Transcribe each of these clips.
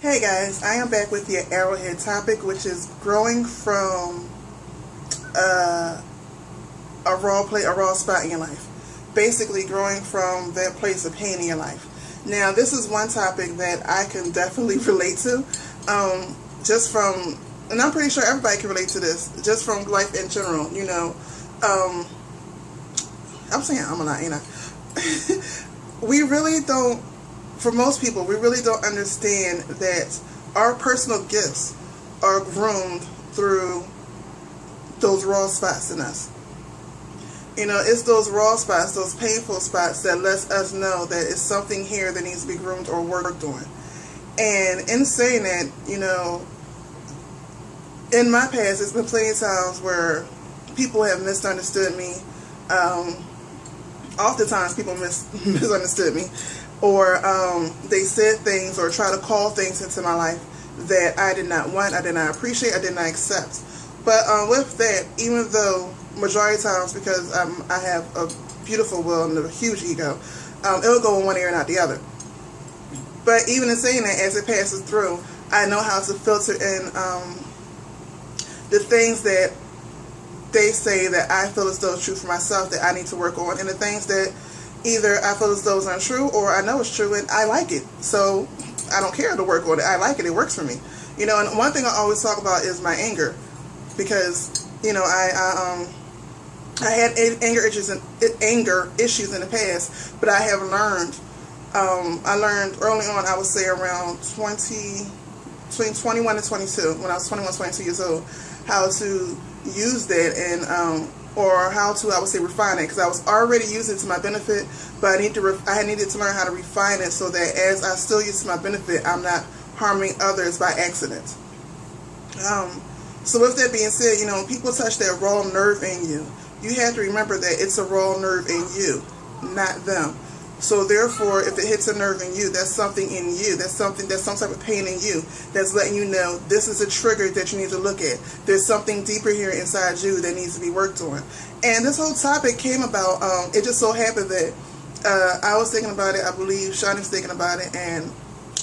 Hey guys, I am back with the Arrowhead topic, which is growing from a raw spot in your life. Basically, growing from that place of pain in your life. Now, this is one topic that I can definitely relate to, just from, and I'm pretty sure everybody can relate to this, just from life in general. I'm saying I'm a lot, we really don't. For most people, we really don't understand that our personal gifts are groomed through those raw spots in us. It's those raw spots, those painful spots that lets us know that it's something here that needs to be groomed or worked on. And in saying that, in my past, there's been plenty of times where people have misunderstood me. Oftentimes, people misunderstood me. Or they said things or try to call things into my life that I did not want, I did not appreciate, I did not accept. But with that, even though majority of times, because I have a beautiful will and a huge ego, it'll go in one ear and out the other. But even in saying that, as it passes through, I know how to filter in the things that they say that I feel as though is true for myself that I need to work on, and the things that either I feel as though it's untrue or I know it's true and I like it. So I don't care to work on it. I like it. It works for me. And one thing I always talk about is my anger. Because, I had anger issues in the past, but I have learned, I learned early on, I would say around between 21 and 22, when I was 21, 22 years old, how to use that and, or how to, I would say, refine it, because I was already using it to my benefit, but I needed to learn how to refine it so that as I still use it to my benefit, I'm not harming others by accident. So with that being said, when people touch that raw nerve in you, you have to remember that it's a raw nerve in you, not them. So therefore, if it hits a nerve in you, that's something in you. That's some type of pain in you that's letting you know this is a trigger that you need to look at. There's something deeper here inside you that needs to be worked on. And this whole topic came about, it just so happened that I was thinking about it, I believe Shani was thinking about it, and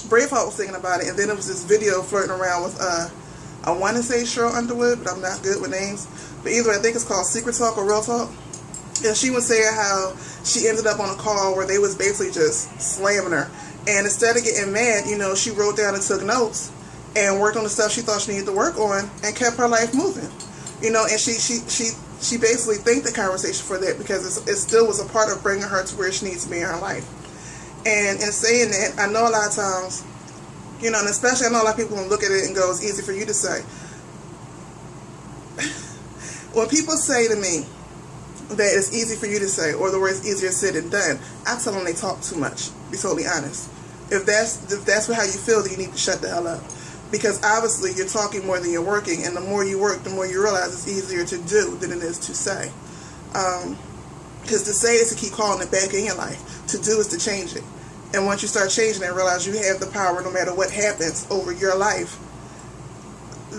Braveheart was thinking about it, and then there was this video flirting around with, I want to say Cheryl Underwood, but I'm not good with names. But either way, I think it's called Secret Talk or Real Talk. And she was saying how she ended up on a call where they was basically just slamming her. And instead of getting mad, she wrote down and took notes and worked on the stuff she thought she needed to work on and kept her life moving. And she basically thanked the conversation for that because it still was a part of bringing her to where she needs to be in her life. And in saying that, I know a lot of times, and especially I know a lot of people will look at it and go, it's easy for you to say. When people say to me that it's easy for you to say, or the word is easier said than done, I tell them they talk too much, to be totally honest. If that's how you feel, then you need to shut the hell up. Because obviously you're talking more than you're working, and the more you work, the more you realize it's easier to do than it is to say. Because to say is to keep calling it back in your life. To do is to change it. And once you start changing it and realize you have the power no matter what happens over your life,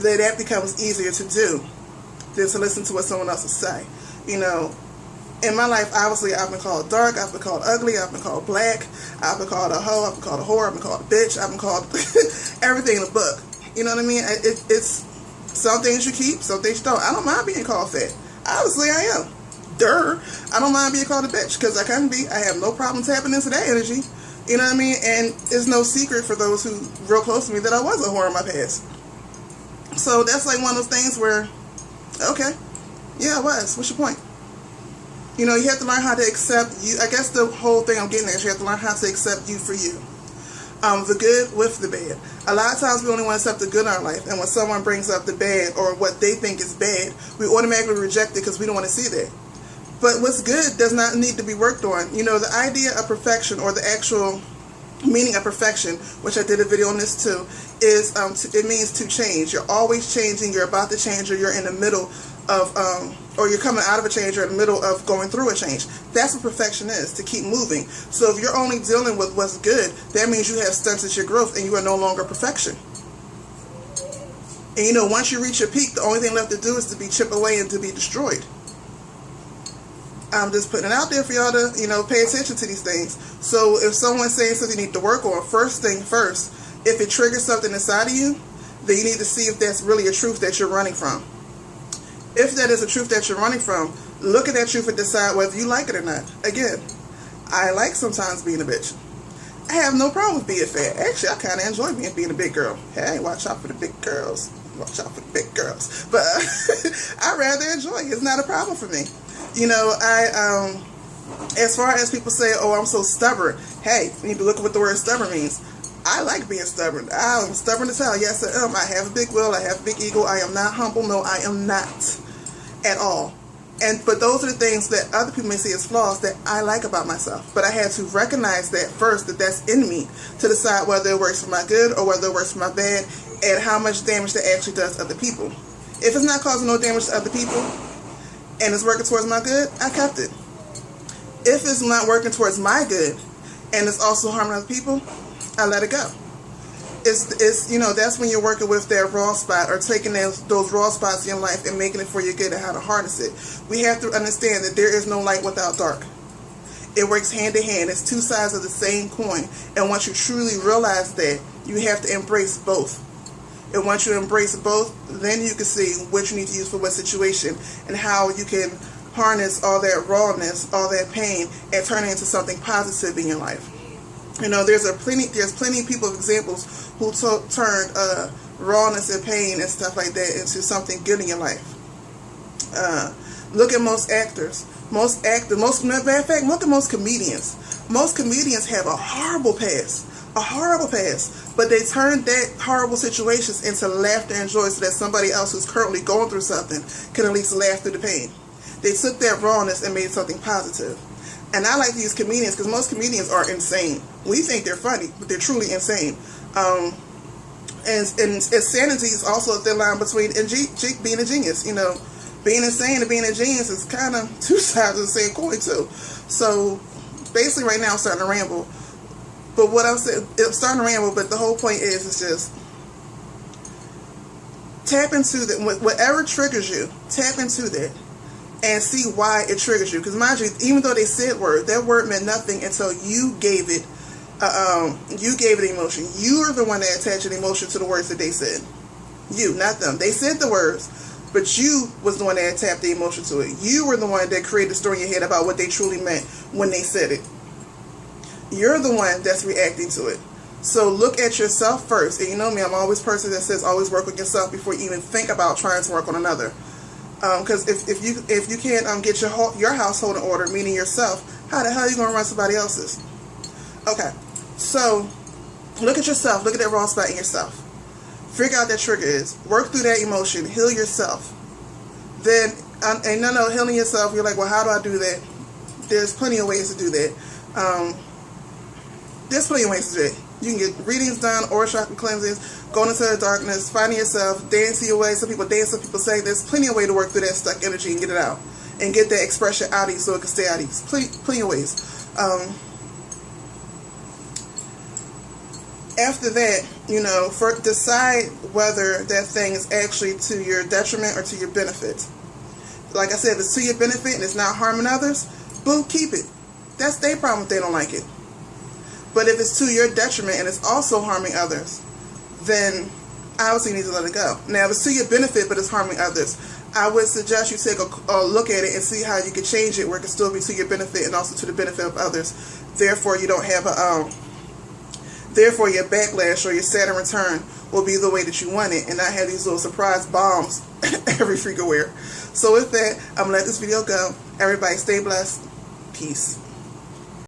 that becomes easier to do than to listen to what someone else will say. In my life, obviously, I've been called dark, I've been called ugly, I've been called black, I've been called a hoe, I've been called a whore, I've been called a bitch, I've been called everything in the book. You know what I mean? It's some things you keep, some things you don't. I don't mind being called fat. Obviously, I am. I don't mind being called a bitch, because I can be. I have no problem tapping into that energy. You know what I mean? And it's no secret for those who real close to me that I was a whore in my past. So that's like one of those things where, okay, yeah, I was. What's your point? You have to learn how to accept you. I guess the whole thing I'm getting at is you have to learn how to accept you for you. The good with the bad. A lot of times we only want to accept the good in our life. And when someone brings up the bad or what they think is bad, we automatically reject it because we don't want to see that. But what's good does not need to be worked on. The idea of perfection, or the actual meaning of perfection, which I did a video on this too, is it means to change. You're always changing. You're about to change, or you're in the middle of, or you're coming out of a change, or in the middle of going through a change. That's what perfection is, to keep moving. So if you're only dealing with what's good, that means you have stunted your growth and you are no longer perfection. And once you reach your peak, the only thing left to do is to be chipped away and to be destroyed. I'm just putting it out there for y'all to, pay attention to these things. So if someone's saying something you need to work on, first thing first, If it triggers something inside of you, then you need to see if that's really a truth that you're running from. If that is a truth that you're running from, look at that truth and decide whether you like it or not. Again, I like sometimes being a bitch. I have no problem with being fat. Actually, I kind of enjoy being a big girl. Hey, watch out for the big girls. Watch out for the big girls. But I rather enjoy it. It's not a problem for me. You know, as far as people say, oh, I'm so stubborn. Hey, you need to look at what the word stubborn means. I like being stubborn. I'm stubborn as hell. Yes, I am. I have a big will. I have a big ego. I am not humble. No, I am not at all. But those are the things that other people may see as flaws that I like about myself. But I had to recognize that first, that that's in me, to decide whether it works for my good or whether it works for my bad, and how much damage that actually does to other people. If it's not causing no damage to other people and it's working towards my good, I kept it. If it's not working towards my good and it's also harming other people, I let it go. It's you know, that's when you're working with that raw spot, or taking those raw spots in your life and making it for your good and how to harness it. We have to understand that there is no light without dark. It works hand in hand. It's two sides of the same coin. And once you truly realize that, you have to embrace both. And once you embrace both, then you can see what you need to use for what situation, and how you can harness all that rawness, all that pain, and turn it into something positive in your life. You know, there's plenty of people of examples who turned rawness and pain and stuff like that into something good in your life. Look at most actors. Matter of fact, look at most comedians. Most comedians have a horrible past, but they turned that horrible situations into laughter and joy, so that somebody else who's currently going through something can at least laugh through the pain. They took that rawness and made something positive. And I like to use comedians because most comedians are insane. We think they're funny, but they're truly insane. And insanity is also a thin line between being a genius. You know, being insane and being a genius is kind of two sides of the same coin too. So basically, right now I'm starting to ramble. But what I'm saying, I'm starting to ramble. But the whole point is just tap into that. Whatever triggers you, tap into that. And see why it triggers you. Because mind you, even though they said word, that word meant nothing until you gave it emotion. You are the one that attached an emotion to the words that they said. You, not them. They said the words, but you was the one that tapped the emotion to it. You were the one that created the story in your head about what they truly meant when they said it. You're the one that's reacting to it. So look at yourself first. And you know me, I'm always a person that says always work on yourself before you even think about trying to work on another. Because if you can't get your household in order, meaning yourself, how the hell are you going to run somebody else's? Okay, so look at yourself. Look at that raw spot in yourself. Figure out what that trigger is. Work through that emotion. Heal yourself. Then, and no, healing yourself, you're like, well, how do I do that? There's plenty of ways to do that. There's plenty of ways to do it. You can get readings done, aura chakra cleansings, going into the darkness, finding yourself, dancing your way. Some people dance, some people say there's plenty of ways to work through that stuck energy and get it out. And get that expression out of you so it can stay out of you. Plenty of ways. After that, you know, decide whether that thing is actually to your detriment or to your benefit. Like I said, if it's to your benefit and it's not harming others, boo, keep it. That's their problem if they don't like it. But if it's to your detriment and it's also harming others, then obviously you need to let it go. Now, if it's to your benefit but it's harming others, I would suggest you take a look at it and see how you can change it where it can still be to your benefit and also to the benefit of others. Therefore, you don't have therefore your backlash or your Saturn return will be the way that you want it, and not have these little surprise bombs every freaking where. So with that, I'm going to let this video go. Everybody stay blessed. Peace.